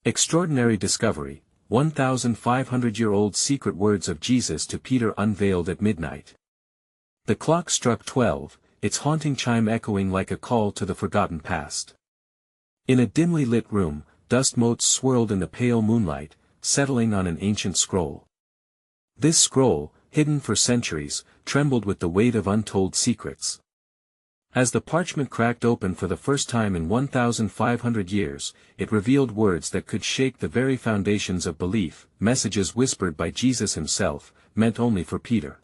Extraordinary discovery, 1,500-year-old secret words of Jesus to Peter unveiled at midnight. The clock struck 12, its haunting chime echoing like a call to the forgotten past. In a dimly lit room, dust motes swirled in the pale moonlight, settling on an ancient scroll. This scroll, hidden for centuries, trembled with the weight of untold secrets. As the parchment cracked open for the first time in 1,500 years, it revealed words that could shake the very foundations of belief, messages whispered by Jesus himself, meant only for Peter.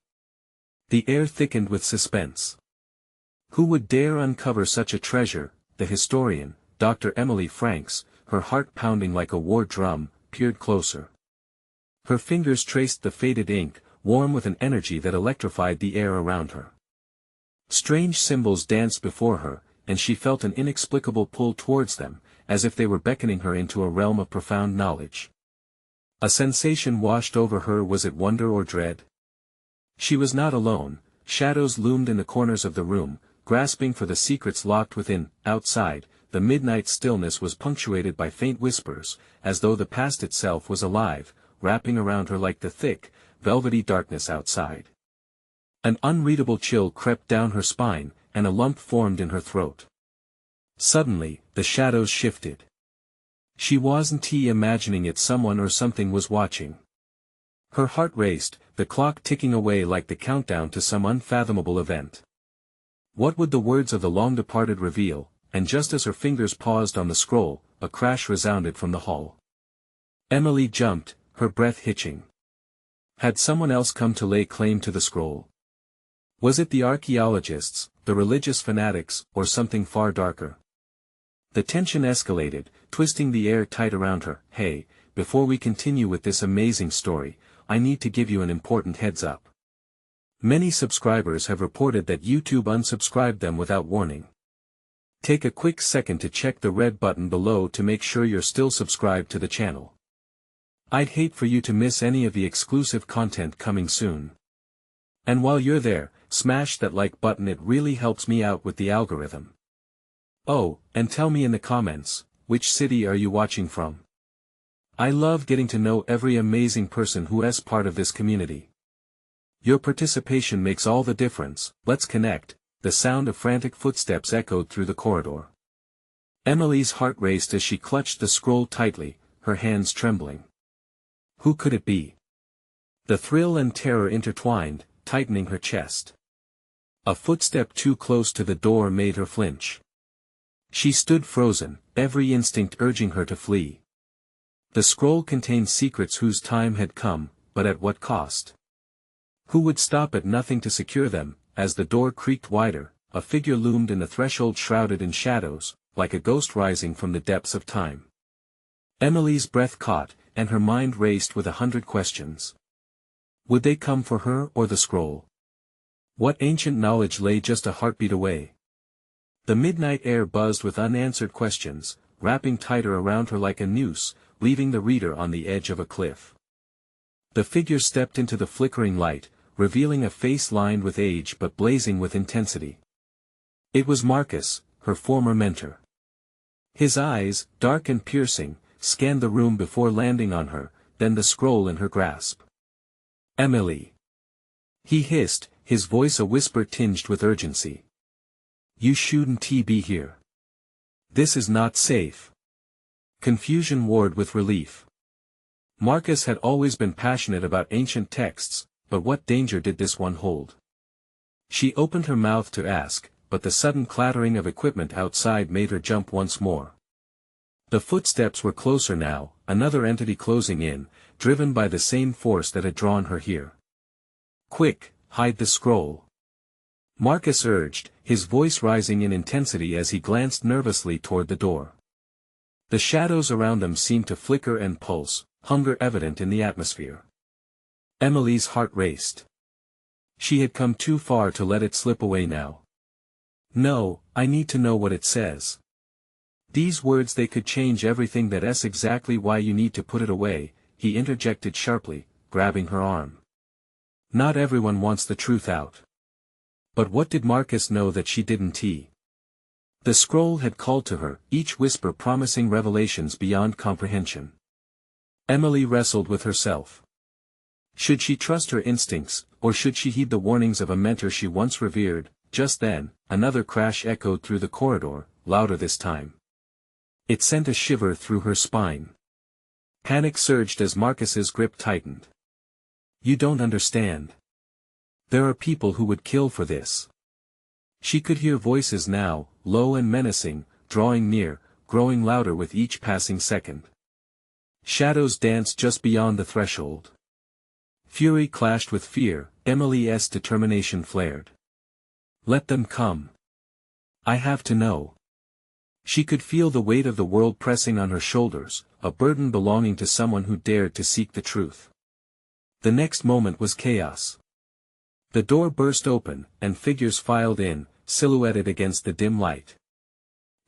The air thickened with suspense. Who would dare uncover such a treasure? The historian, Dr. Emily Franks, her heart pounding like a war drum, peered closer. Her fingers traced the faded ink, warm with an energy that electrified the air around her. Strange symbols danced before her, and she felt an inexplicable pull towards them, as if they were beckoning her into a realm of profound knowledge. A sensation washed over her. Was it wonder or dread? She was not alone. Shadows loomed in the corners of the room, grasping for the secrets locked within. Outside, the midnight stillness was punctuated by faint whispers, as though the past itself was alive, wrapping around her like the thick, velvety darkness outside. An unreadable chill crept down her spine, and a lump formed in her throat. Suddenly, the shadows shifted. She wasn't imagining it. Someone or something was watching. Her heart raced, the clock ticking away like the countdown to some unfathomable event. What would the words of the long-departed reveal? And just as her fingers paused on the scroll, a crash resounded from the hall. Emily jumped, her breath hitching. Had someone else come to lay claim to the scroll? Was it the archaeologists, the religious fanatics, or something far darker? The tension escalated, twisting the air tight around her. Hey, before we continue with this amazing story, I need to give you an important heads up. Many subscribers have reported that YouTube unsubscribed them without warning. Take a quick second to check the red button below to make sure you're still subscribed to the channel. I'd hate for you to miss any of the exclusive content coming soon. And while you're there, smash that like button. It really helps me out with the algorithm. Oh, and tell me in the comments, which city are you watching from? I love getting to know every amazing person who is part of this community. Your participation makes all the difference. Let's connect. The sound of frantic footsteps echoed through the corridor. Emily's heart raced as she clutched the scroll tightly, her hands trembling. Who could it be? The thrill and terror intertwined, tightening her chest. A footstep too close to the door made her flinch. She stood frozen, every instinct urging her to flee. The scroll contained secrets whose time had come, but at what cost? Who would stop at nothing to secure them? As the door creaked wider, a figure loomed in the threshold shrouded in shadows, like a ghost rising from the depths of time. Emily's breath caught, and her mind raced with 100 questions. Would they come for her or the scroll? What ancient knowledge lay just a heartbeat away? The midnight air buzzed with unanswered questions, wrapping tighter around her like a noose, leaving the reader on the edge of a cliff. The figure stepped into the flickering light, revealing a face lined with age but blazing with intensity. It was Marcus, her former mentor. His eyes, dark and piercing, scanned the room before landing on her, then the scroll in her grasp. Emily. He hissed, his voice a whisper tinged with urgency. You shouldn't be here. This is not safe. Confusion warred with relief. Marcus had always been passionate about ancient texts, but what danger did this one hold? She opened her mouth to ask, but the sudden clattering of equipment outside made her jump once more. The footsteps were closer now, another entity closing in, driven by the same force that had drawn her here. Quick, hide the scroll. Marcus urged, his voice rising in intensity as he glanced nervously toward the door. The shadows around them seemed to flicker and pulse, hunger evident in the atmosphere. Emily's heart raced. She had come too far to let it slip away now. No, I need to know what it says. These words, they could change everything. That's exactly why you need to put it away, he interjected sharply, grabbing her arm. Not everyone wants the truth out. But what did Marcus know that she didn't? The scroll had called to her, each whisper promising revelations beyond comprehension. Emily wrestled with herself. Should she trust her instincts, or should she heed the warnings of a mentor she once revered? Just then, another crash echoed through the corridor, louder this time. It sent a shiver through her spine. Panic surged as Marcus's grip tightened. You don't understand. There are people who would kill for this. She could hear voices now, low and menacing, drawing near, growing louder with each passing second. Shadows danced just beyond the threshold. Fury clashed with fear, Emily's determination flared. Let them come. I have to know. She could feel the weight of the world pressing on her shoulders, a burden belonging to someone who dared to seek the truth. The next moment was chaos. The door burst open, and figures filed in, silhouetted against the dim light.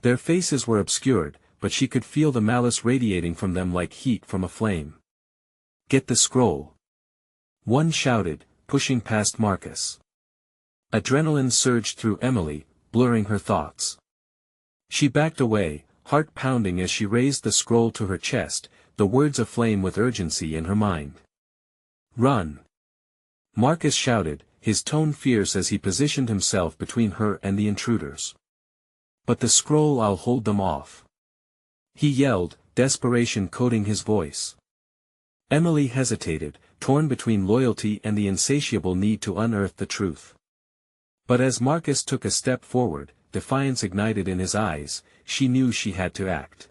Their faces were obscured, but she could feel the malice radiating from them like heat from a flame. Get the scroll. One shouted, pushing past Marcus. Adrenaline surged through Emily, blurring her thoughts. She backed away, heart pounding as she raised the scroll to her chest, the words aflame with urgency in her mind. Run! Marcus shouted, his tone fierce as he positioned himself between her and the intruders. But the scroll, I'll hold them off. He yelled, desperation coating his voice. Emily hesitated, torn between loyalty and the insatiable need to unearth the truth. But as Marcus took a step forward, defiance ignited in his eyes, she knew she had to act.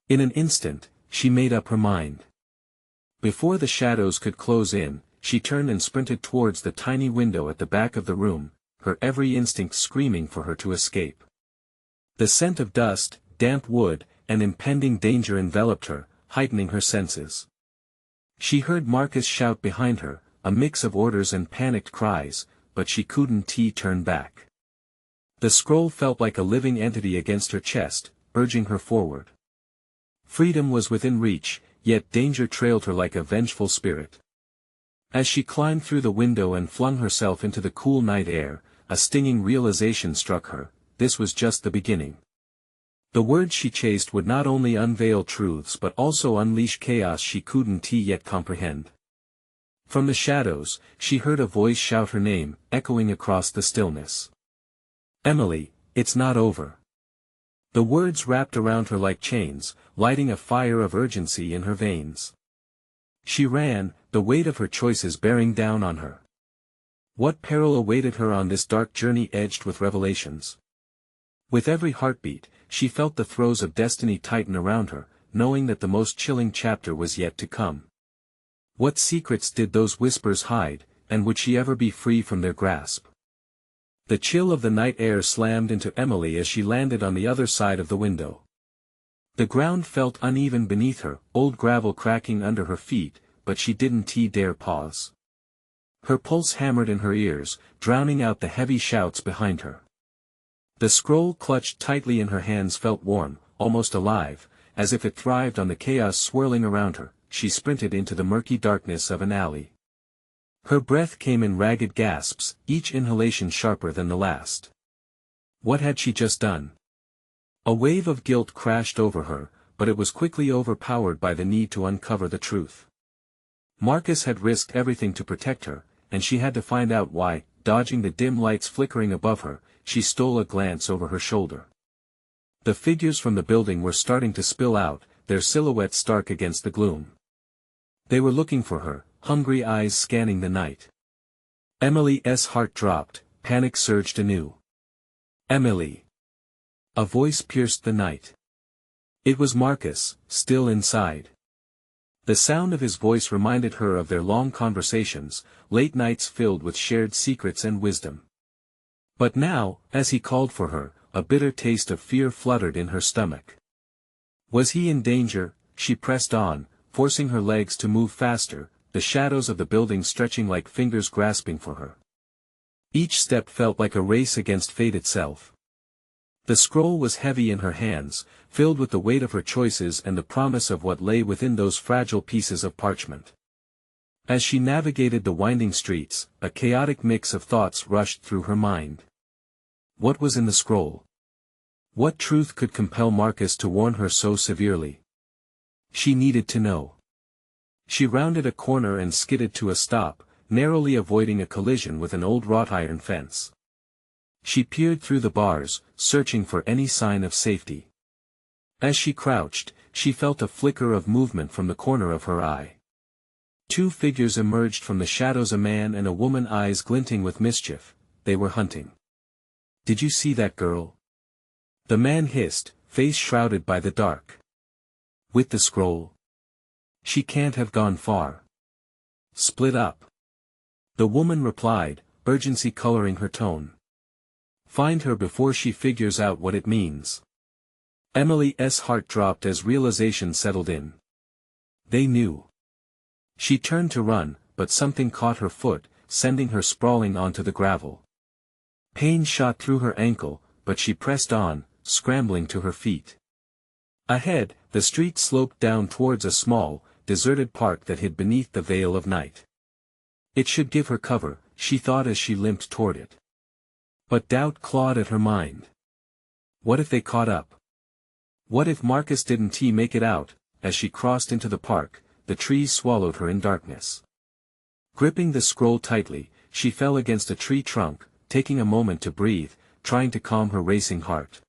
In an instant, she made up her mind. Before the shadows could close in, she turned and sprinted towards the tiny window at the back of the room, her every instinct screaming for her to escape. The scent of dust, damp wood, and impending danger enveloped her, heightening her senses. She heard Marcus shout behind her, a mix of orders and panicked cries, but she couldn't turn back. The scroll felt like a living entity against her chest, urging her forward. Freedom was within reach, yet danger trailed her like a vengeful spirit. As she climbed through the window and flung herself into the cool night air, a stinging realization struck her, this was just the beginning. The words she chased would not only unveil truths but also unleash chaos she couldn't yet comprehend. From the shadows, she heard a voice shout her name, echoing across the stillness. Emily, it's not over. The words wrapped around her like chains, lighting a fire of urgency in her veins. She ran, the weight of her choices bearing down on her. What peril awaited her on this dark journey edged with revelations? With every heartbeat, she felt the throes of destiny tighten around her, knowing that the most chilling chapter was yet to come. What secrets did those whispers hide, and would she ever be free from their grasp? The chill of the night air slammed into Emily as she landed on the other side of the window. The ground felt uneven beneath her, old gravel cracking under her feet, but she didn't dare pause. Her pulse hammered in her ears, drowning out the heavy shouts behind her. The scroll clutched tightly in her hands felt warm, almost alive, as if it thrived on the chaos swirling around her. She sprinted into the murky darkness of an alley. Her breath came in ragged gasps, each inhalation sharper than the last. What had she just done? A wave of guilt crashed over her, but it was quickly overpowered by the need to uncover the truth. Marcus had risked everything to protect her, and she had to find out why. Dodging the dim lights flickering above her, she stole a glance over her shoulder. The figures from the building were starting to spill out, their silhouettes stark against the gloom. They were looking for her, hungry eyes scanning the night. Emily's heart dropped, panic surged anew. Emily! A voice pierced the night. It was Marcus, still inside. The sound of his voice reminded her of their long conversations, late nights filled with shared secrets and wisdom. But now, as he called for her, a bitter taste of fear fluttered in her stomach. Was he in danger? She pressed on, forcing her legs to move faster, the shadows of the building stretching like fingers grasping for her. Each step felt like a race against fate itself. The scroll was heavy in her hands, filled with the weight of her choices and the promise of what lay within those fragile pieces of parchment. As she navigated the winding streets, a chaotic mix of thoughts rushed through her mind. What was in the scroll? What truth could compel Marcus to warn her so severely? She needed to know. She rounded a corner and skidded to a stop, narrowly avoiding a collision with an old wrought iron fence. She peered through the bars, searching for any sign of safety. As she crouched, she felt a flicker of movement from the corner of her eye. Two figures emerged from the shadows, a man and a woman, eyes glinting with mischief. They were hunting. "Did you see that girl?" The man hissed, face shrouded by the dark. "With the scroll? She can't have gone far. Split up." The woman replied, urgency coloring her tone. "Find her before she figures out what it means." Emily's heart dropped as realization settled in. They knew. She turned to run, but something caught her foot, sending her sprawling onto the gravel. Pain shot through her ankle, but she pressed on, scrambling to her feet. Ahead, the street sloped down towards a small, deserted park that hid beneath the veil of night. It should give her cover, she thought as she limped toward it. But doubt clawed at her mind. What if they caught up? What if Marcus didn't make it out? As she crossed into the park, the trees swallowed her in darkness. Gripping the scroll tightly, she fell against a tree trunk, taking a moment to breathe, trying to calm her racing heart.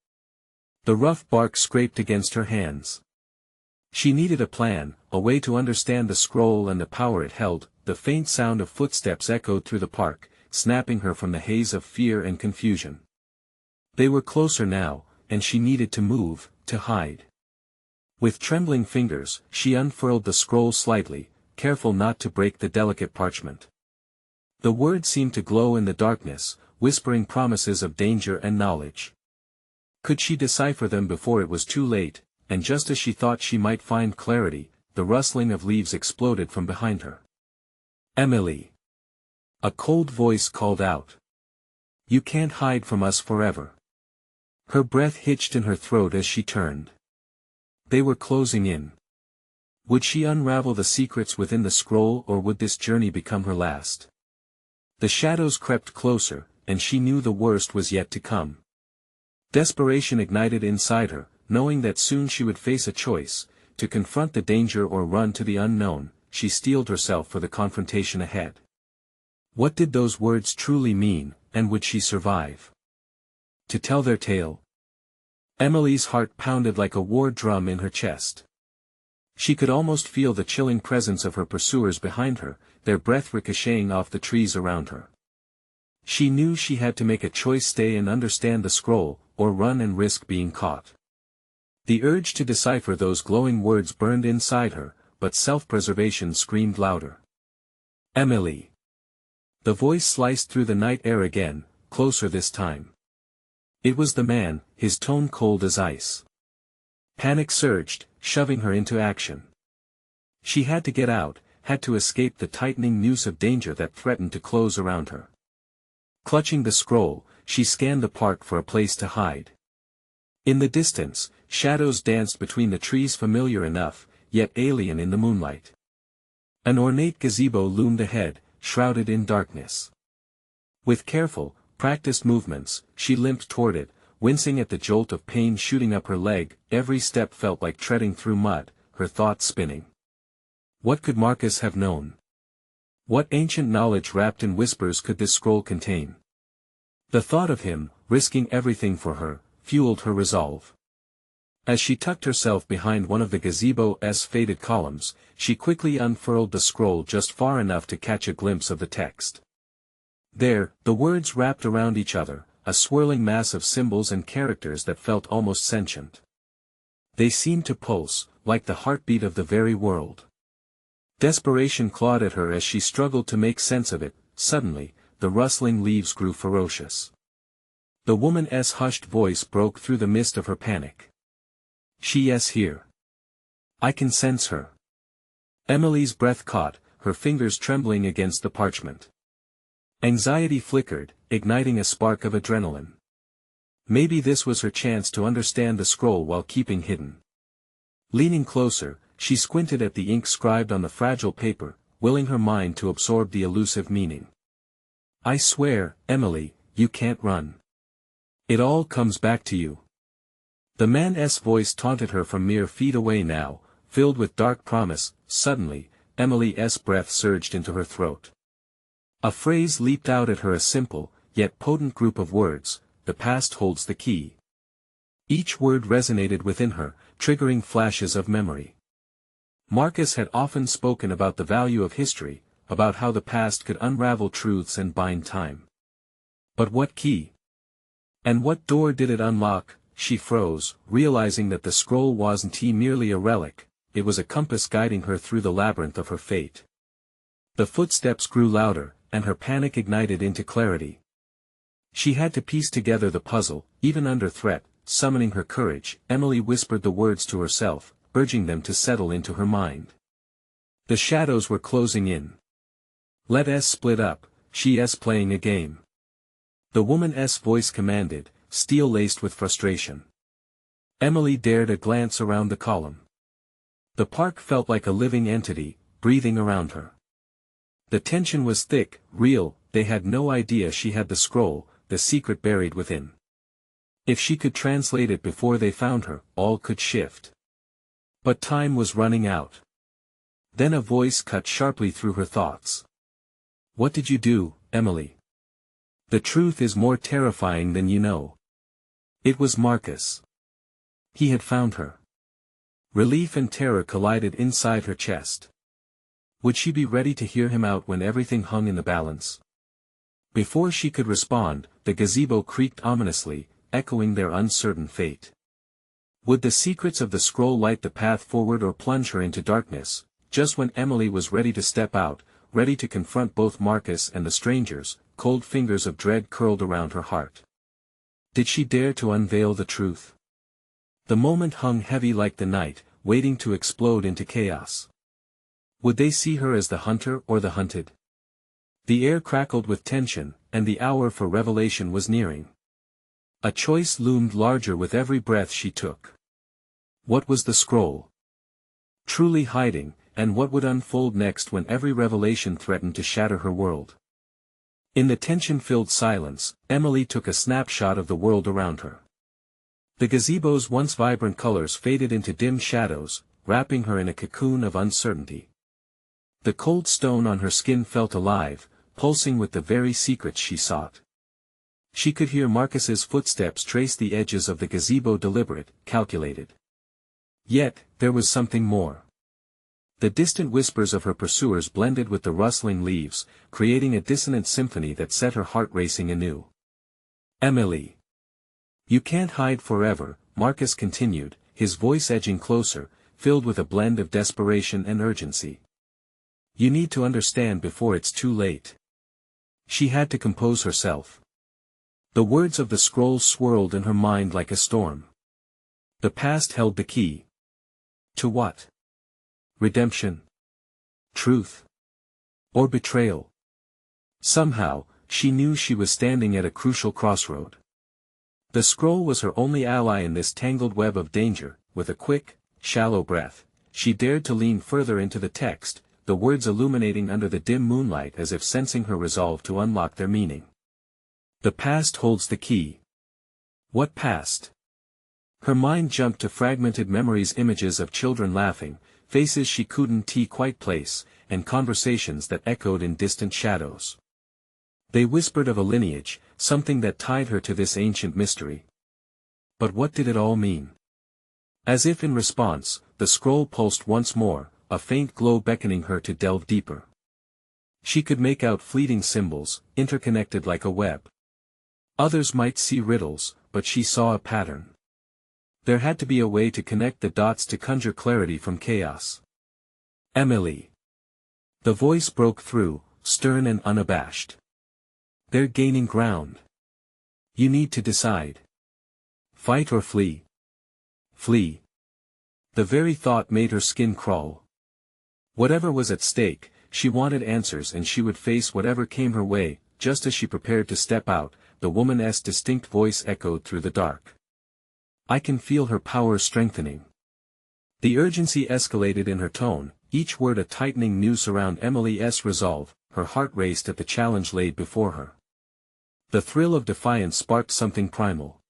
The rough bark scraped against her hands. She needed a plan, a way to understand the scroll and the power it held. The faint sound of footsteps echoed through the park, snapping her from the haze of fear and confusion. They were closer now, and she needed to move, to hide. With trembling fingers, she unfurled the scroll slightly, careful not to break the delicate parchment. The words seemed to glow in the darkness, whispering promises of danger and knowledge. Could she decipher them before it was too late? And just as she thought she might find clarity, the rustling of leaves exploded from behind her. "Emily!" A cold voice called out. "You can't hide from us forever." Her breath hitched in her throat as she turned. They were closing in. Would she unravel the secrets within the scroll, or would this journey become her last? The shadows crept closer, and she knew the worst was yet to come. Desperation ignited inside her, knowing that soon she would face a choice, to confront the danger or run to the unknown. She steeled herself for the confrontation ahead. What did those words truly mean, and would she survive? To tell their tale? Emily's heart pounded like a war drum in her chest. She could almost feel the chilling presence of her pursuers behind her, their breath ricocheting off the trees around her. She knew she had to make a choice: stay and understand the scroll, or run and risk being caught. The urge to decipher those glowing words burned inside her, but self-preservation screamed louder. "Emily!" The voice sliced through the night air again, closer this time. It was the man, his tone cold as ice. Panic surged, shoving her into action. She had to get out, had to escape the tightening noose of danger that threatened to close around her. Clutching the scroll, she scanned the park for a place to hide. In the distance, shadows danced between the trees, familiar enough, yet alien in the moonlight. An ornate gazebo loomed ahead, shrouded in darkness. With careful, practiced movements, she limped toward it, wincing at the jolt of pain shooting up her leg. Every step felt like treading through mud, her thoughts spinning. What could Marcus have known? What ancient knowledge wrapped in whispers could this scroll contain? The thought of him, risking everything for her, fueled her resolve. As she tucked herself behind one of the gazebo's faded columns, she quickly unfurled the scroll just far enough to catch a glimpse of the text. There, the words wrapped around each other, a swirling mass of symbols and characters that felt almost sentient. They seemed to pulse, like the heartbeat of the very world. Desperation clawed at her as she struggled to make sense of it. Suddenly, the rustling leaves grew ferocious. The woman's hushed voice broke through the mist of her panic. "She's here. I can sense her." Emily's breath caught, her fingers trembling against the parchment. Anxiety flickered, igniting a spark of adrenaline. Maybe this was her chance to understand the scroll while keeping hidden. Leaning closer, she squinted at the ink scribed on the fragile paper, willing her mind to absorb the elusive meaning. "I swear, Emily, you can't run. It all comes back to you." The man's voice taunted her from mere feet away now, filled with dark promise. Suddenly, Emily's breath surged into her throat. A phrase leaped out at her, a simple, yet potent group of words: the past holds the key. Each word resonated within her, triggering flashes of memory. Marcus had often spoken about the value of history, about how the past could unravel truths and bind time. But what key? And what door did it unlock? She froze, realizing that the scroll wasn't merely a relic, it was a compass guiding her through the labyrinth of her fate. The footsteps grew louder, and her panic ignited into clarity. She had to piece together the puzzle, even under threat. Summoning her courage, Emily whispered the words to herself, urging them to settle into her mind. The shadows were closing in. Let us split up, she's playing a game. The woman's voice commanded, steel-laced with frustration. Emily dared a glance around the column. The park felt like a living entity, breathing around her. The tension was thick, real. They had no idea she had the scroll, the secret buried within. If she could translate it before they found her, all could shift. But time was running out. Then a voice cut sharply through her thoughts. What did you do, Emily? The truth is more terrifying than you know. It was Marcus. He had found her. Relief and terror collided inside her chest. Would she be ready to hear him out when everything hung in the balance? Before she could respond, the gazebo creaked ominously, echoing their uncertain fate. Would the secrets of the scroll light the path forward or plunge her into darkness? Just when Emily was ready to step out, ready to confront both Marcus and the strangers, cold fingers of dread curled around her heart. Did she dare to unveil the truth? The moment hung heavy like the night, waiting to explode into chaos. Would they see her as the hunter or the hunted? The air crackled with tension, and the hour for revelation was nearing. A choice loomed larger with every breath she took. What was the scroll truly hiding, and what would unfold next when every revelation threatened to shatter her world? In the tension-filled silence, Emily took a snapshot of the world around her. The gazebo's once vibrant colors faded into dim shadows, wrapping her in a cocoon of uncertainty. The cold stone on her skin felt alive, pulsing with the very secrets she sought. She could hear Marcus's footsteps trace the edges of the gazebo, deliberate, calculated. Yet, there was something more. The distant whispers of her pursuers blended with the rustling leaves, creating a dissonant symphony that set her heart racing anew. Emily. You can't hide forever, Marcus continued, his voice edging closer, filled with a blend of desperation and urgency. You need to understand before it's too late. She had to compose herself. The words of the scroll swirled in her mind like a storm. The past held the key. To what? Redemption? Truth? Or betrayal? Somehow, she knew she was standing at a crucial crossroad. The scroll was her only ally in this tangled web of danger. With a quick, shallow breath, she dared to lean further into the text, the words illuminating under the dim moonlight as if sensing her resolve to unlock their meaning. The past holds the key. What past? Her mind jumped to fragmented memories, images of children laughing, faces she couldn't quite place, and conversations that echoed in distant shadows. They whispered of a lineage, something that tied her to this ancient mystery. But what did it all mean? As if in response, the scroll pulsed once more, a faint glow beckoning her to delve deeper. She could make out fleeting symbols, interconnected like a web. Others might see riddles, but she saw a pattern. There had to be a way to connect the dots to conjure clarity from chaos. Emily. The voice broke through, stern and unabashed. They're gaining ground. You need to decide. Fight or flee? Flee. The very thought made her skin crawl. Whatever was at stake, she wanted answers, and she would face whatever came her way. Just as she prepared to step out, the woman's distinct voice echoed through the dark. I can feel her power strengthening. The urgency escalated in her tone, each word a tightening noose around Emily's resolve. Her heart raced at the challenge laid before her. The thrill of defiance sparked something primal.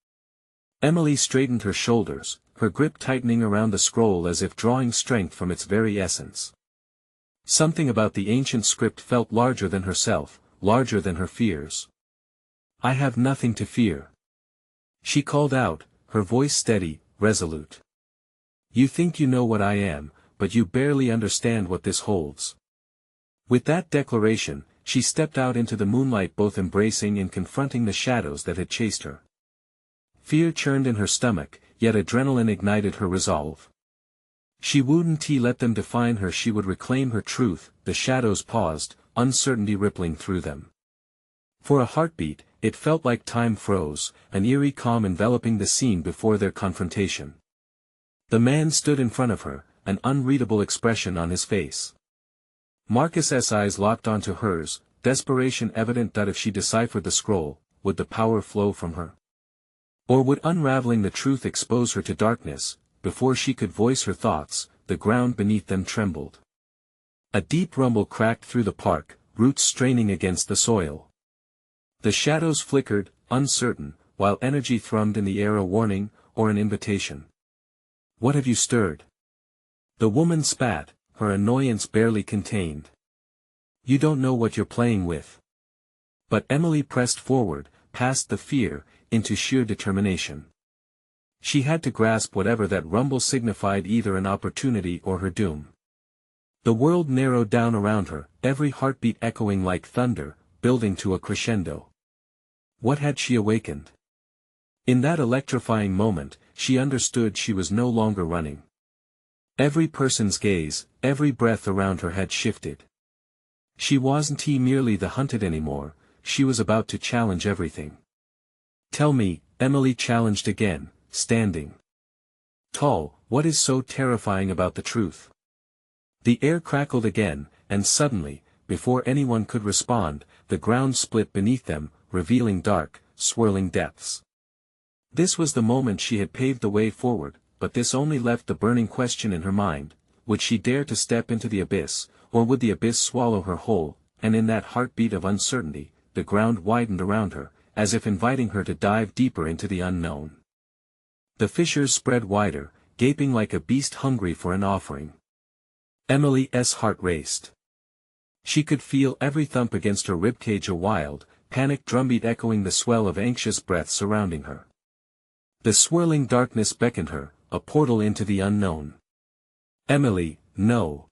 Emily straightened her shoulders, her grip tightening around the scroll as if drawing strength from its very essence. Something about the ancient script felt larger than herself, larger than her fears. "I have nothing to fear," she called out, her voice steady, resolute. "You think you know what I am, but you barely understand what this holds." With that declaration, she stepped out into the moonlight, both embracing and confronting the shadows that had chased her. Fear churned in her stomach, yet adrenaline ignited her resolve. She wouldn't let them define her. She would reclaim her truth. The shadows paused, uncertainty rippling through them. For a heartbeat, it felt like time froze, an eerie calm enveloping the scene before their confrontation. The man stood in front of her, an unreadable expression on his face. Marcus's eyes locked onto hers, desperation evident that if she deciphered the scroll, would the power flow from her? Or would unraveling the truth expose her to darkness? Before she could voice her thoughts, the ground beneath them trembled. A deep rumble cracked through the park, roots straining against the soil. The shadows flickered, uncertain, while energy thrummed in the air, a warning, or an invitation. "What have you stirred?" The woman spat, her annoyance barely contained. "You don't know what you're playing with." But Emily pressed forward, past the fear, into sheer determination. She had to grasp whatever that rumble signified, either an opportunity or her doom. The world narrowed down around her, every heartbeat echoing like thunder, building to a crescendo. What had she awakened? In that electrifying moment, she understood she was no longer running. Every person's gaze, every breath around her had shifted. She wasn't merely the hunted anymore, she was about to challenge everything. "Tell me," Emily challenged again, standing tall, "what is so terrifying about the truth?" The air crackled again, and suddenly, before anyone could respond, the ground split beneath them, revealing dark, swirling depths. This was the moment she had paved the way forward, but this only left the burning question in her mind: would she dare to step into the abyss, or would the abyss swallow her whole? And in that heartbeat of uncertainty, the ground widened around her, as if inviting her to dive deeper into the unknown. The fissures spread wider, gaping like a beast hungry for an offering. Emily's heart raced. She could feel every thump against her ribcage, a wild, panicked drumbeat echoing the swell of anxious breath surrounding her. The swirling darkness beckoned her, a portal into the unknown. "Emily, no!"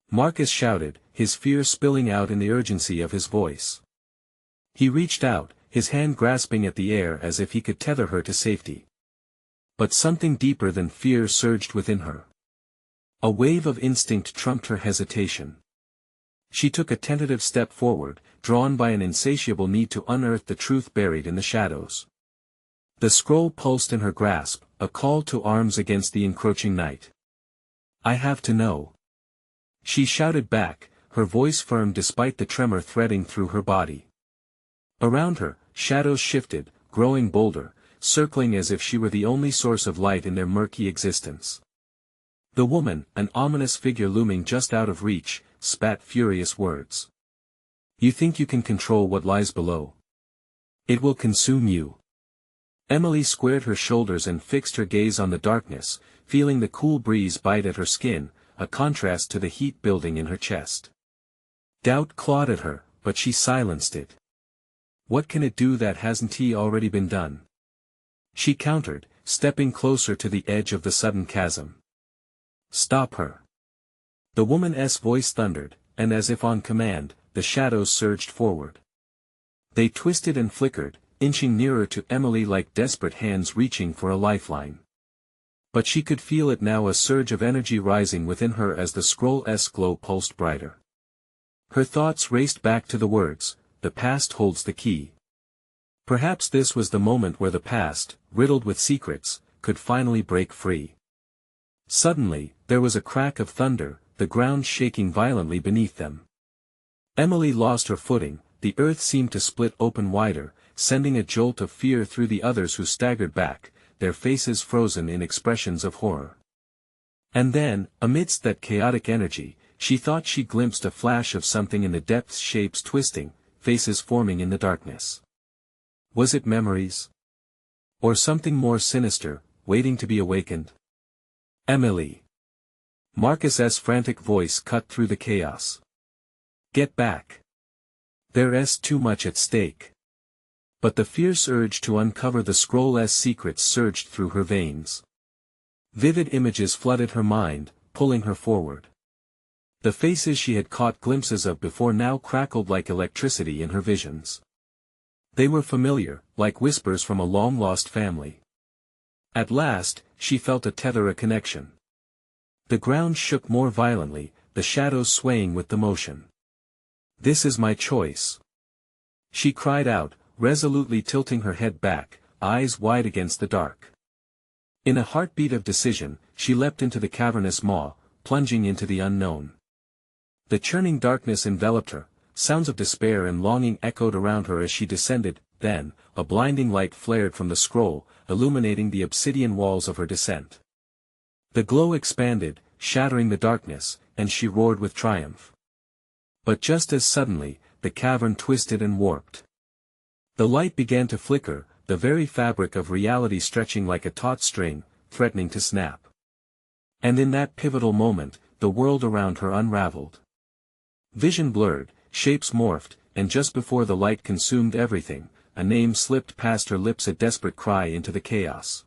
Marcus shouted, his fear spilling out in the urgency of his voice. He reached out, his hand grasping at the air as if he could tether her to safety. But something deeper than fear surged within her. A wave of instinct trumped her hesitation. She took a tentative step forward, drawn by an insatiable need to unearth the truth buried in the shadows. The scroll pulsed in her grasp, a call to arms against the encroaching night. "I have to know," she shouted back, her voice firm despite the tremor threading through her body. Around her, shadows shifted, growing bolder, circling as if she were the only source of light in their murky existence. The woman, an ominous figure looming just out of reach, spat furious words. "You think you can control what lies below? It will consume you." Emily squared her shoulders and fixed her gaze on the darkness, feeling the cool breeze bite at her skin, a contrast to the heat building in her chest. Doubt clawed at her, but she silenced it. What can it do that hasn't already been done? She countered, stepping closer to the edge of the sudden chasm. "Stop her!" The woman's voice thundered, and as if on command, the shadows surged forward. They twisted and flickered, inching nearer to Emily like desperate hands reaching for a lifeline. But she could feel it now, a surge of energy rising within her as the scroll's glow pulsed brighter. Her thoughts raced back to the words, "The past holds the key." Perhaps this was the moment where the past, riddled with secrets, could finally break free. Suddenly, there was a crack of thunder, the ground shaking violently beneath them. Emily lost her footing, the earth seemed to split open wider, sending a jolt of fear through the others who staggered back, their faces frozen in expressions of horror. And then, amidst that chaotic energy, she thought she glimpsed a flash of something in the depths, shapes twisting, faces forming in the darkness. Was it memories? Or something more sinister, waiting to be awakened? Emily. Marcus's frantic voice cut through the chaos. Get back. There's too much at stake. But the fierce urge to uncover the scroll's secrets surged through her veins. Vivid images flooded her mind, pulling her forward. The faces she had caught glimpses of before now crackled like electricity in her visions. They were familiar, like whispers from a long-lost family. At last, she felt a connection. The ground shook more violently, the shadows swaying with the motion. This is my choice. She cried out, resolutely tilting her head back, eyes wide against the dark. In a heartbeat of decision, she leapt into the cavernous maw, plunging into the unknown. The churning darkness enveloped her, sounds of despair and longing echoed around her as she descended, then, a blinding light flared from the scroll, illuminating the obsidian walls of her descent. The glow expanded, shattering the darkness, and she roared with triumph. But just as suddenly, the cavern twisted and warped. The light began to flicker, the very fabric of reality stretching like a taut string, threatening to snap. And in that pivotal moment, the world around her unraveled. Vision blurred, shapes morphed, and just before the light consumed everything, a name slipped past her lips, a desperate cry into the chaos.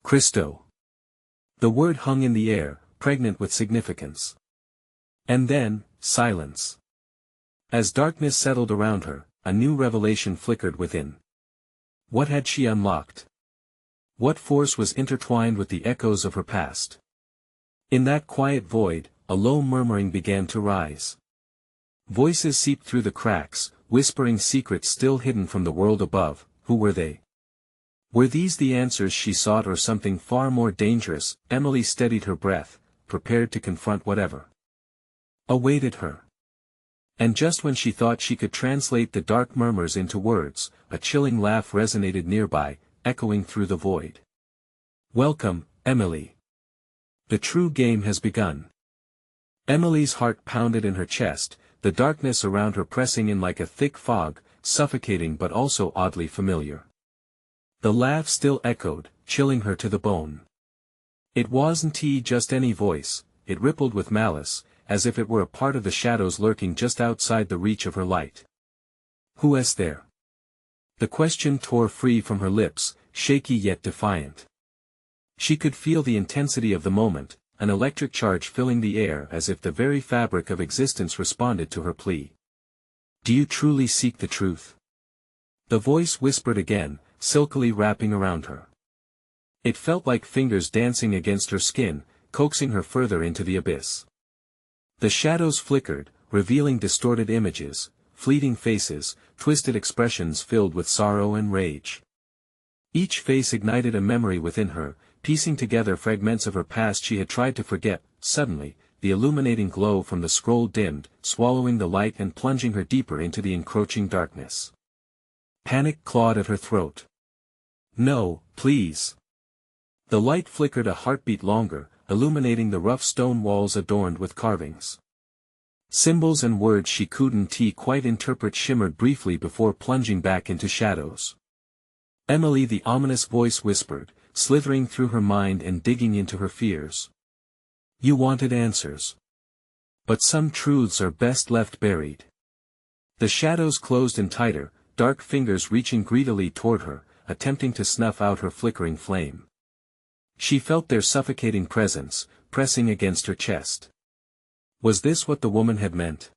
Christo. The word hung in the air, pregnant with significance. And then, silence. As darkness settled around her, a new revelation flickered within. What had she unlocked? What force was intertwined with the echoes of her past? In that quiet void, a low murmuring began to rise. Voices seeped through the cracks, whispering secrets still hidden from the world above. Who were they? Were these the answers she sought, or something far more dangerous? Emily steadied her breath, prepared to confront whatever awaited her. And just when she thought she could translate the dark murmurs into words, a chilling laugh resonated nearby, echoing through the void. Welcome, Emily. The true game has begun. Emily's heart pounded in her chest, the darkness around her pressing in like a thick fog, suffocating but also oddly familiar. The laugh still echoed, chilling her to the bone. It wasn't just any voice, it rippled with malice, as if it were a part of the shadows lurking just outside the reach of her light. Who is there? The question tore free from her lips, shaky yet defiant. She could feel the intensity of the moment, an electric charge filling the air as if the very fabric of existence responded to her plea. Do you truly seek the truth? The voice whispered again, silkily wrapping around her. It felt like fingers dancing against her skin, coaxing her further into the abyss. The shadows flickered, revealing distorted images, fleeting faces, twisted expressions filled with sorrow and rage. Each face ignited a memory within her, piecing together fragments of her past she had tried to forget. Suddenly, the illuminating glow from the scroll dimmed, swallowing the light and plunging her deeper into the encroaching darkness. Panic clawed at her throat. No, please. The light flickered a heartbeat longer, illuminating the rough stone walls adorned with carvings. Symbols and words she couldn't quite interpret shimmered briefly before plunging back into shadows. Emily, the ominous voice whispered, slithering through her mind and digging into her fears. You wanted answers. But some truths are best left buried. The shadows closed in tighter, dark fingers reaching greedily toward her, attempting to snuff out her flickering flame. She felt their suffocating presence, pressing against her chest. Was this what the woman had meant?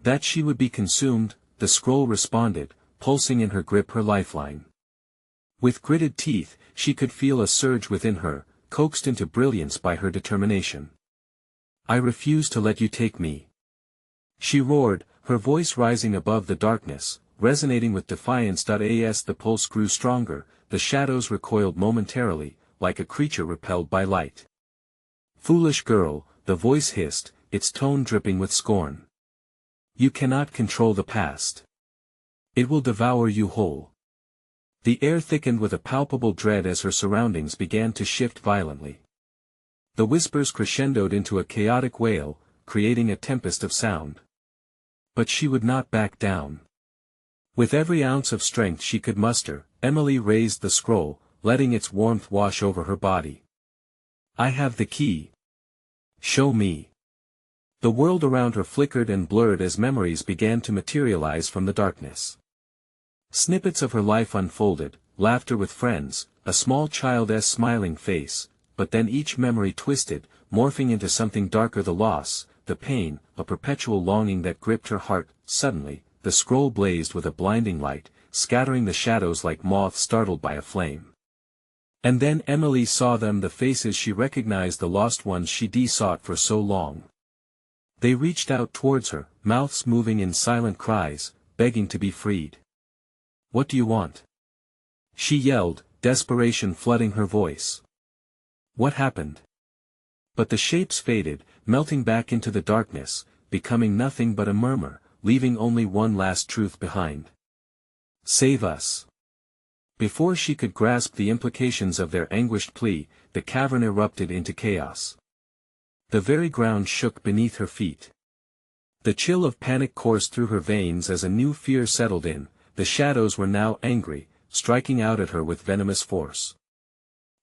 That she would be consumed? The scroll responded, pulsing in her grip, her lifeline. With gritted teeth, she could feel a surge within her, coaxed into brilliance by her determination. I refuse to let you take me. She roared, her voice rising above the darkness, resonating with defiance. As the pulse grew stronger, the shadows recoiled momentarily, like a creature repelled by light. Foolish girl, the voice hissed, its tone dripping with scorn. You cannot control the past. It will devour you whole. The air thickened with a palpable dread as her surroundings began to shift violently. The whispers crescendoed into a chaotic wail, creating a tempest of sound. But she would not back down. With every ounce of strength she could muster, Emily raised the scroll, letting its warmth wash over her body. I have the key. Show me. The world around her flickered and blurred as memories began to materialize from the darkness. Snippets of her life unfolded, laughter with friends, a small child's smiling face, but then each memory twisted, morphing into something darker: the loss, the pain, a perpetual longing that gripped her heart. Suddenly, the scroll blazed with a blinding light, scattering the shadows like moths startled by a flame. And then Emily saw them, the faces she recognized, the lost ones she sought for so long. They reached out towards her, mouths moving in silent cries, begging to be freed. What do you want? She yelled, desperation flooding her voice. What happened? But the shapes faded, melting back into the darkness, becoming nothing but a murmur, leaving only one last truth behind. Save us. Before she could grasp the implications of their anguished plea, the cavern erupted into chaos. The very ground shook beneath her feet. The chill of panic coursed through her veins as a new fear settled in. The shadows were now angry, striking out at her with venomous force.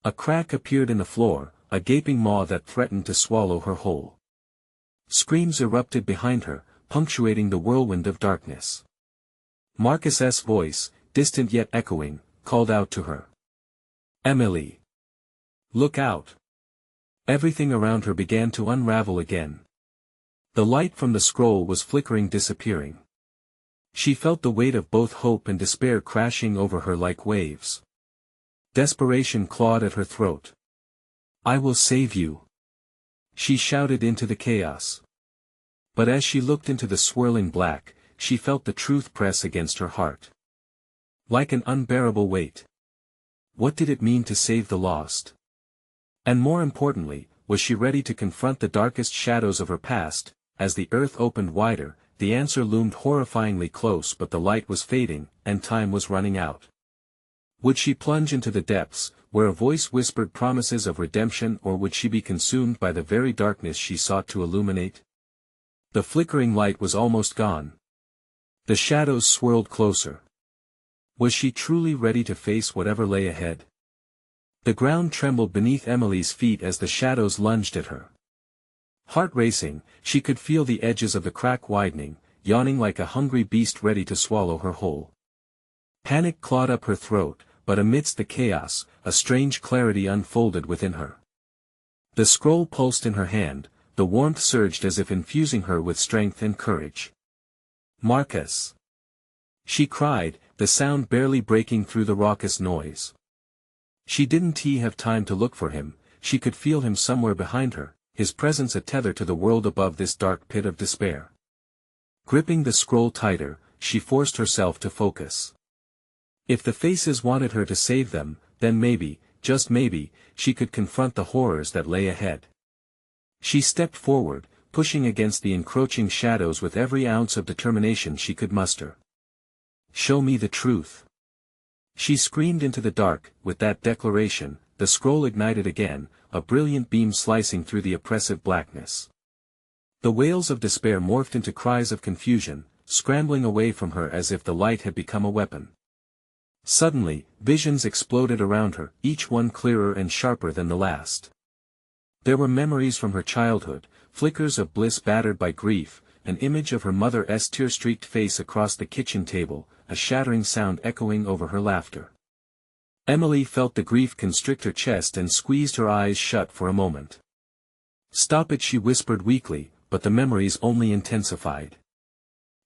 A crack appeared in the floor, a gaping maw that threatened to swallow her whole. Screams erupted behind her, punctuating the whirlwind of darkness. Marcus's voice, distant yet echoing, called out to her. Emily! Look out! Everything around her began to unravel again. The light from the scroll was flickering, disappearing. She felt the weight of both hope and despair crashing over her like waves. Desperation clawed at her throat. I will save you. She shouted into the chaos. But as she looked into the swirling black, she felt the truth press against her heart. Like an unbearable weight. What did it mean to save the lost? And more importantly, was she ready to confront the darkest shadows of her past? As the earth opened wider, the answer loomed horrifyingly close, but the light was fading, and time was running out. Would she plunge into the depths, where a voice whispered promises of redemption, or would she be consumed by the very darkness she sought to illuminate? The flickering light was almost gone. The shadows swirled closer. Was she truly ready to face whatever lay ahead? The ground trembled beneath Emily's feet as the shadows lunged at her. Heart racing, she could feel the edges of the crack widening, yawning like a hungry beast ready to swallow her whole. Panic clawed up her throat, but amidst the chaos, a strange clarity unfolded within her. The scroll pulsed in her hand, the warmth surged as if infusing her with strength and courage. Marcus! She cried, the sound barely breaking through the raucous noise. She didn't have time to look for him, she could feel him somewhere behind her, his presence a tether to the world above this dark pit of despair. Gripping the scroll tighter, she forced herself to focus. If the faces wanted her to save them, then maybe, just maybe, she could confront the horrors that lay ahead. She stepped forward, pushing against the encroaching shadows with every ounce of determination she could muster. Show me the truth. She screamed into the dark. With that declaration, the scroll ignited again, a brilliant beam slicing through the oppressive blackness. The wails of despair morphed into cries of confusion, scrambling away from her as if the light had become a weapon. Suddenly, visions exploded around her, each one clearer and sharper than the last. There were memories from her childhood, flickers of bliss battered by grief, an image of her mother's tear-streaked face across the kitchen table, a shattering sound echoing over her laughter. Emily felt the grief constrict her chest and squeezed her eyes shut for a moment. Stop it, she whispered weakly, but the memories only intensified.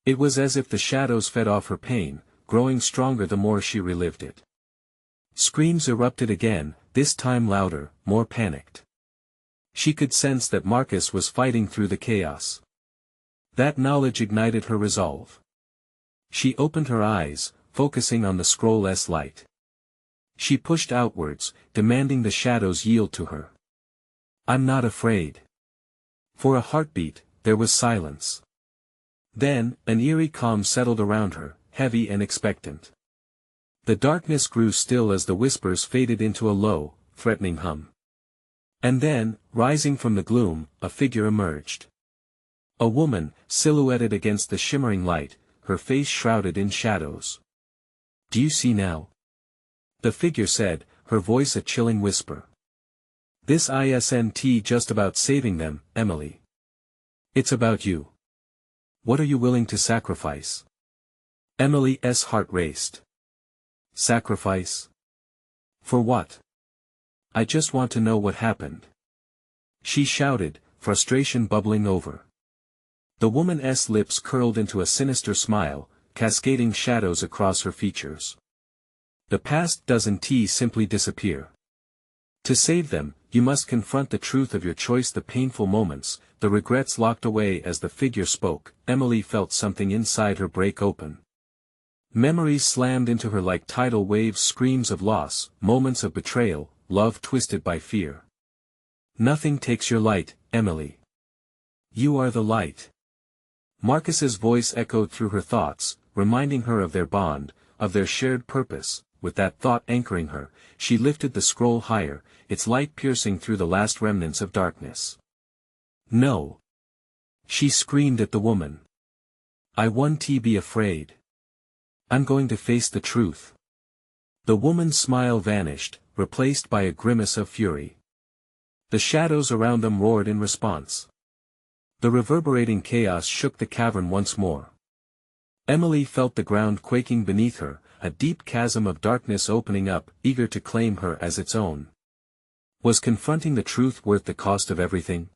It was as if the shadows fed off her pain, growing stronger the more she relived it. Screams erupted again, this time louder, more panicked. She could sense that Marcus was fighting through the chaos. That knowledge ignited her resolve. She opened her eyes, focusing on the scroll's light. She pushed outwards, demanding the shadows yield to her. I'm not afraid. For a heartbeat, there was silence. Then, an eerie calm settled around her, heavy and expectant. The darkness grew still as the whispers faded into a low, threatening hum. And then, rising from the gloom, a figure emerged. A woman, silhouetted against the shimmering light, her face shrouded in shadows. "Do you see now?" the figure said, her voice a chilling whisper. "This isn't just about saving them, Emily. It's about you. What are you willing to sacrifice?" Emily's heart raced. Sacrifice? For what? "I just want to know what happened," she shouted, frustration bubbling over. The woman's lips curled into a sinister smile, cascading shadows across her features. "The past doesn't simply disappear. To save them, you must confront the truth of your choice, the painful moments, the regrets locked away." As the figure spoke, Emily felt something inside her break open. Memories slammed into her like tidal waves, screams of loss, moments of betrayal, love twisted by fear. "Nothing takes your light, Emily. You are the light." Marcus's voice echoed through her thoughts, reminding her of their bond, of their shared purpose. With that thought anchoring her, she lifted the scroll higher, its light piercing through the last remnants of darkness. "No!" she screamed at the woman. "I won't be afraid. I'm going to face the truth." The woman's smile vanished, replaced by a grimace of fury. The shadows around them roared in response. The reverberating chaos shook the cavern once more. Emily felt the ground quaking beneath her, a deep chasm of darkness opening up, eager to claim her as its own. Was confronting the truth worth the cost of everything?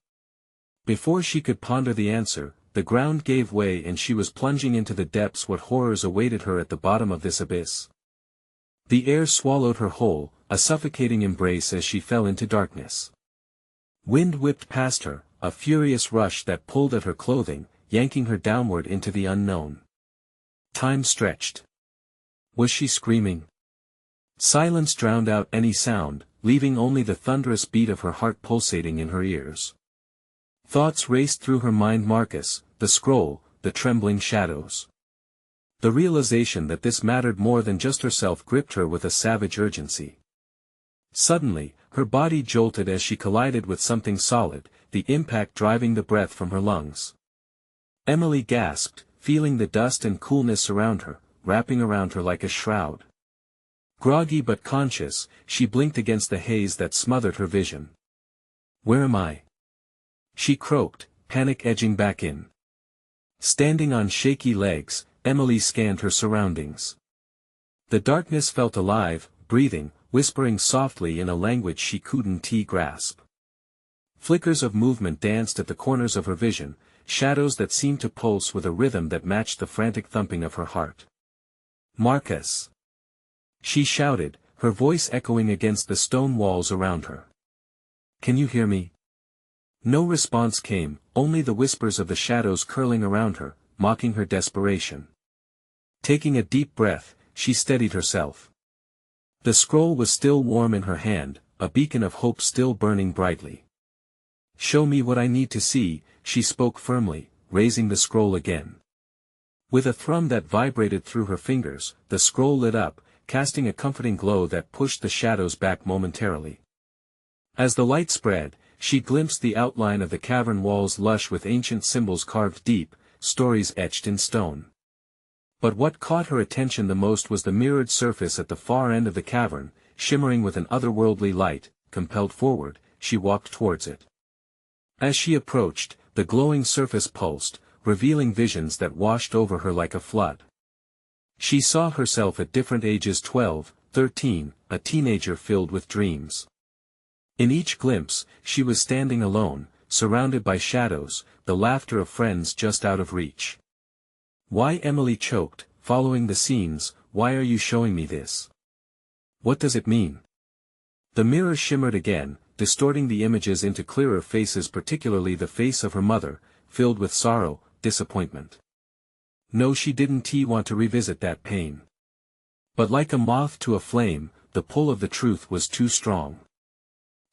Before she could ponder the answer, the ground gave way and she was plunging into the depths. What horrors awaited her at the bottom of this abyss? The air swallowed her whole, a suffocating embrace as she fell into darkness. Wind whipped past her, a furious rush that pulled at her clothing, yanking her downward into the unknown. Time stretched. Was she screaming? Silence drowned out any sound, leaving only the thunderous beat of her heart pulsating in her ears. Thoughts raced through her mind: Marcus, the scroll, the trembling shadows. The realization that this mattered more than just herself gripped her with a savage urgency. Suddenly, her body jolted as she collided with something solid, the impact driving the breath from her lungs. Emily gasped, feeling the dust and coolness around her, wrapping around her like a shroud. Groggy but conscious, she blinked against the haze that smothered her vision. "Where am I?" she croaked, panic edging back in. Standing on shaky legs, Emily scanned her surroundings. The darkness felt alive, breathing, whispering softly in a language she couldn't grasp. Flickers of movement danced at the corners of her vision, shadows that seemed to pulse with a rhythm that matched the frantic thumping of her heart. "Marcus!" she shouted, her voice echoing against the stone walls around her. "Can you hear me?" No response came, only the whispers of the shadows curling around her, mocking her desperation. Taking a deep breath, she steadied herself. The scroll was still warm in her hand, a beacon of hope still burning brightly. "Show me what I need to see," she spoke firmly, raising the scroll again. With a thrum that vibrated through her fingers, the scroll lit up, casting a comforting glow that pushed the shadows back momentarily. As the light spread, she glimpsed the outline of the cavern walls, lush with ancient symbols carved deep, stories etched in stone. But what caught her attention the most was the mirrored surface at the far end of the cavern, shimmering with an otherworldly light. Compelled forward, she walked towards it. As she approached, the glowing surface pulsed, revealing visions that washed over her like a flood. She saw herself at different ages: 12, 13, a teenager filled with dreams. In each glimpse, she was standing alone, surrounded by shadows, the laughter of friends just out of reach. "Why?" Emily choked, following the scenes. "Why are you showing me this? What does it mean?" The mirror shimmered again, distorting the images into clearer faces, particularly the face of her mother, filled with sorrow, disappointment. No, she didn't want to revisit that pain. But like a moth to a flame, the pull of the truth was too strong.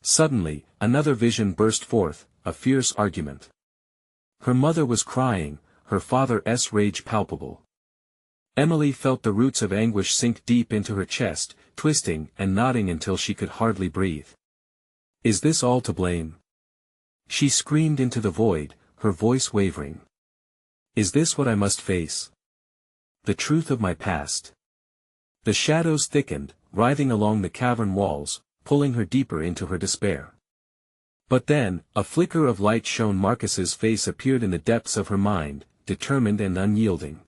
Suddenly, another vision burst forth, a fierce argument. Her mother was crying, her father's rage palpable. Emily felt the roots of anguish sink deep into her chest, twisting and knotting until she could hardly breathe. "Is this all to blame?" she screamed into the void, her voice wavering. "Is this what I must face? the truth of my past. The shadows thickened, writhing along the cavern walls, pulling her deeper into her despair. But then, a flicker of light shone. Marcus's face appeared in the depths of her mind, determined and unyielding.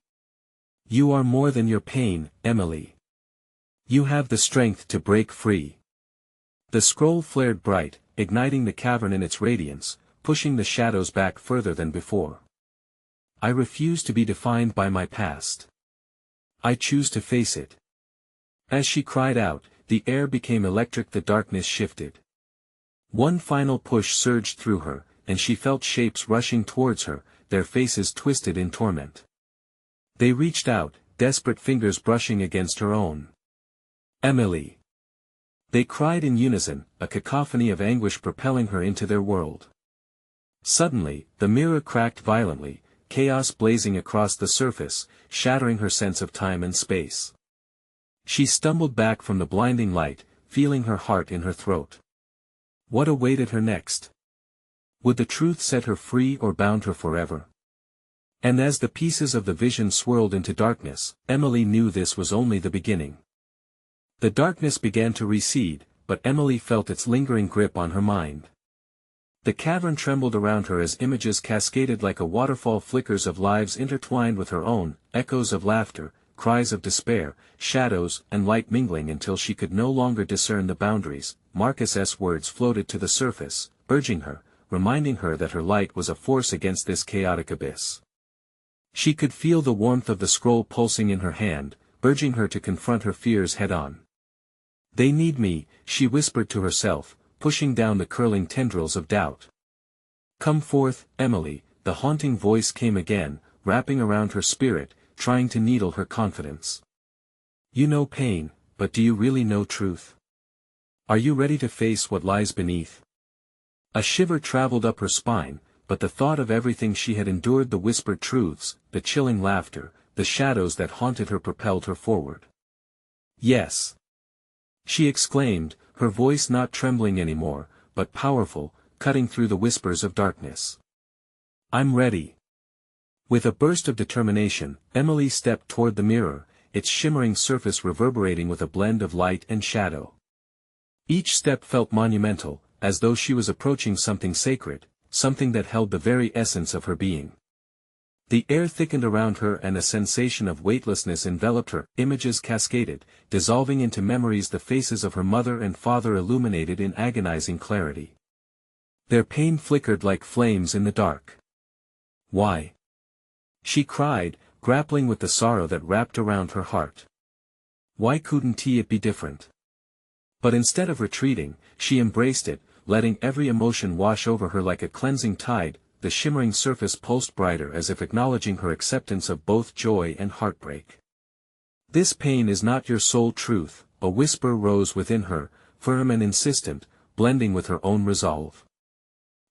You are more than your pain, Emily. You have the strength to break free. The scroll flared bright, igniting the cavern in its radiance, pushing the shadows back further than before. I refuse to be defined by my past. I choose to face it. As she cried out, the air became electric. The darkness shifted. One final push surged through her, and she felt shapes rushing towards her, their faces twisted in torment. They reached out, desperate fingers brushing against her own. Emily! They cried in unison, a cacophony of anguish propelling her into their world. Suddenly, the mirror cracked violently, chaos blazing across the surface, shattering her sense of time and space. She stumbled back from the blinding light, feeling her heart in her throat. What awaited her next? Would the truth set her free or bound her forever? And as the pieces of the vision swirled into darkness, Emily knew this was only the beginning. The darkness began to recede, but Emily felt its lingering grip on her mind. The cavern trembled around her as images cascaded like a waterfall, flickers of lives intertwined with her own, echoes of laughter, cries of despair, shadows and light mingling until she could no longer discern the boundaries. Marcus's words floated to the surface, urging her, reminding her that her light was a force against this chaotic abyss. She could feel the warmth of the scroll pulsing in her hand, urging her to confront her fears head-on. They need me, she whispered to herself, pushing down the curling tendrils of doubt. Come forth, Emily, the haunting voice came again, wrapping around her spirit, trying to needle her confidence. You know pain, but do you really know truth? Are you ready to face what lies beneath? A shiver traveled up her spine, but the thought of everything she had endured, the whispered truths, the chilling laughter, the shadows that haunted her propelled her forward. Yes! She exclaimed, her voice not trembling anymore, but powerful, cutting through the whispers of darkness. I'm ready. With a burst of determination, Emily stepped toward the mirror, its shimmering surface reverberating with a blend of light and shadow. Each step felt monumental, as though she was approaching something sacred, something that held the very essence of her being. The air thickened around her and a sensation of weightlessness enveloped her. Images cascaded, dissolving into memories, the faces of her mother and father illuminated in agonizing clarity. Their pain flickered like flames in the dark. Why? She cried, grappling with the sorrow that wrapped around her heart. Why couldn't it be different? But instead of retreating, she embraced it, letting every emotion wash over her like a cleansing tide. The shimmering surface pulsed brighter as if acknowledging her acceptance of both joy and heartbreak. This pain is not your sole truth, a whisper rose within her, firm and insistent, blending with her own resolve.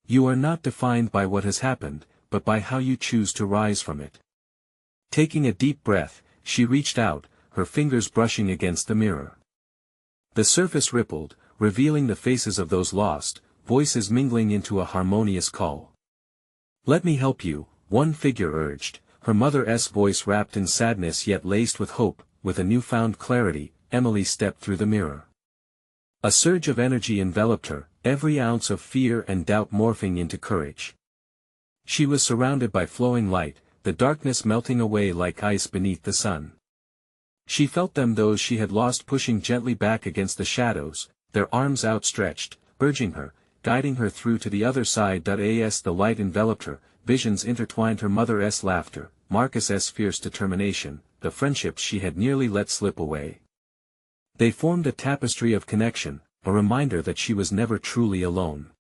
You are not defined by what has happened, but by how you choose to rise from it. Taking a deep breath, she reached out, her fingers brushing against the mirror. The surface rippled, revealing the faces of those lost, voices mingling into a harmonious call. Let me help you, one figure urged, her mother's voice wrapped in sadness yet laced with hope. With a newfound clarity, Emily stepped through the mirror. A surge of energy enveloped her, every ounce of fear and doubt morphing into courage. She was surrounded by flowing light, the darkness melting away like ice beneath the sun. She felt them, those she had lost, pushing gently back against the shadows, their arms outstretched, urging her, guiding her through to the other side. As the light enveloped her, visions intertwined, her mother's laughter, Marcus's fierce determination, the friendships she had nearly let slip away. They formed a tapestry of connection, a reminder that she was never truly alone.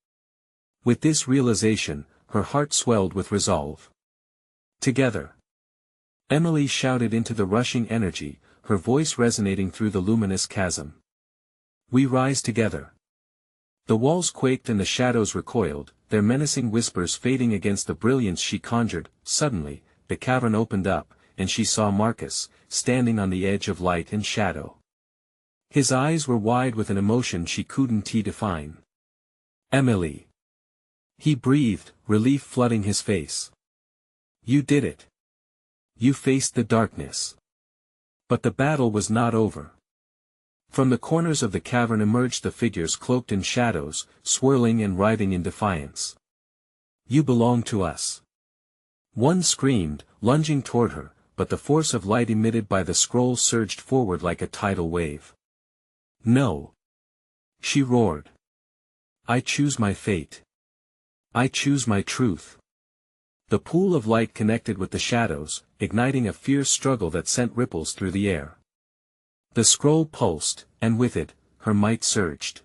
With this realization, her heart swelled with resolve. Together! Emily shouted into the rushing energy, her voice resonating through the luminous chasm. We rise together! The walls quaked and the shadows recoiled, their menacing whispers fading against the brilliance she conjured. Suddenly, the cavern opened up, and she saw Marcus, standing on the edge of light and shadow. His eyes were wide with an emotion she couldn't define. Emily! He breathed, relief flooding his face. You did it. You faced the darkness. But the battle was not over. From the corners of the cavern emerged the figures cloaked in shadows, swirling and writhing in defiance. "You belong to us." One screamed, lunging toward her, but the force of light emitted by the scroll surged forward like a tidal wave. "No!" she roared. "I choose my fate. I choose my truth." The pool of light connected with the shadows, igniting a fierce struggle that sent ripples through the air. The scroll pulsed, and with it, her might surged.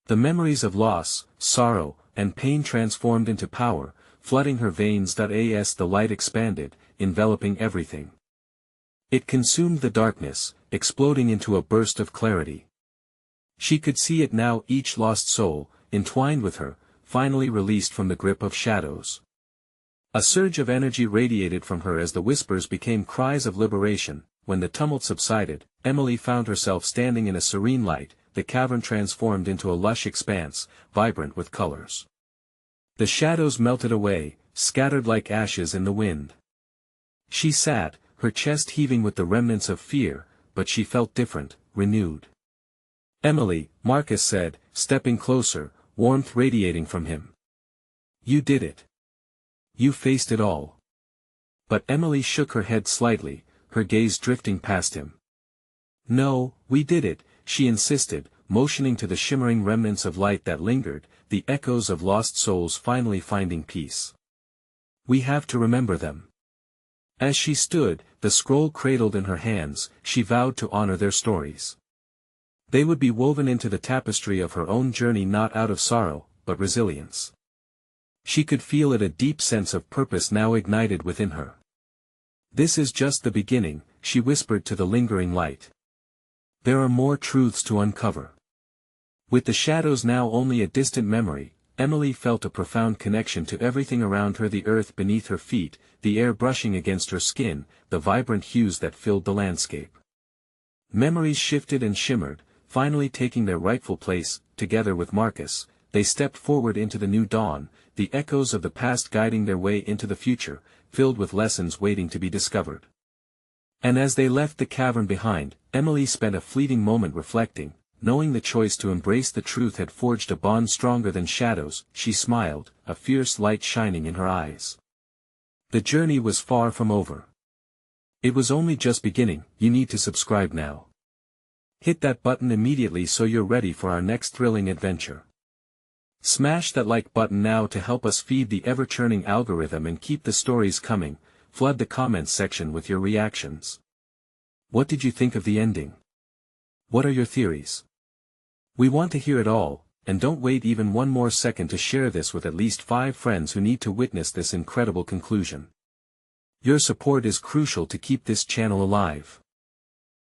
The memories of loss, sorrow, and pain transformed into power, flooding her veins. As the light expanded, enveloping everything. It consumed the darkness, exploding into a burst of clarity. She could see it now, each lost soul, entwined with her, finally released from the grip of shadows. A surge of energy radiated from her as the whispers became cries of liberation. When the tumult subsided, Emily found herself standing in a serene light, the cavern transformed into a lush expanse, vibrant with colors. The shadows melted away, scattered like ashes in the wind. She sat, her chest heaving with the remnants of fear, but she felt different, renewed. "Emily," Marcus said, stepping closer, warmth radiating from him. "You did it. You faced it all." But Emily shook her head slightly, her gaze drifting past him. "No, we did it," she insisted, motioning to the shimmering remnants of light that lingered, the echoes of lost souls finally finding peace. "We have to remember them." As she stood, the scroll cradled in her hands, she vowed to honor their stories. They would be woven into the tapestry of her own journey, not out of sorrow, but resilience. She could feel it, a deep sense of purpose now ignited within her. "This is just the beginning," she whispered to the lingering light. "There are more truths to uncover." With the shadows now only a distant memory, Emily felt a profound connection to everything around her, the earth beneath her feet, the air brushing against her skin, the vibrant hues that filled the landscape. Memories shifted and shimmered, finally taking their rightful place. Together with Marcus, they stepped forward into the new dawn, the echoes of the past guiding their way into the future, filled with lessons waiting to be discovered. And as they left the cavern behind, Emily spent a fleeting moment reflecting, knowing the choice to embrace the truth had forged a bond stronger than shadows. She smiled, a fierce light shining in her eyes. The journey was far from over. It was only just beginning. You need to subscribe now. Hit that button immediately so you're ready for our next thrilling adventure. Smash that like button now to help us feed the ever-churning algorithm and keep the stories coming. Flood the comments section with your reactions. What did you think of the ending? What are your theories? We want to hear it all, and don't wait even one more second to share this with at least 5 friends who need to witness this incredible conclusion. Your support is crucial to keep this channel alive.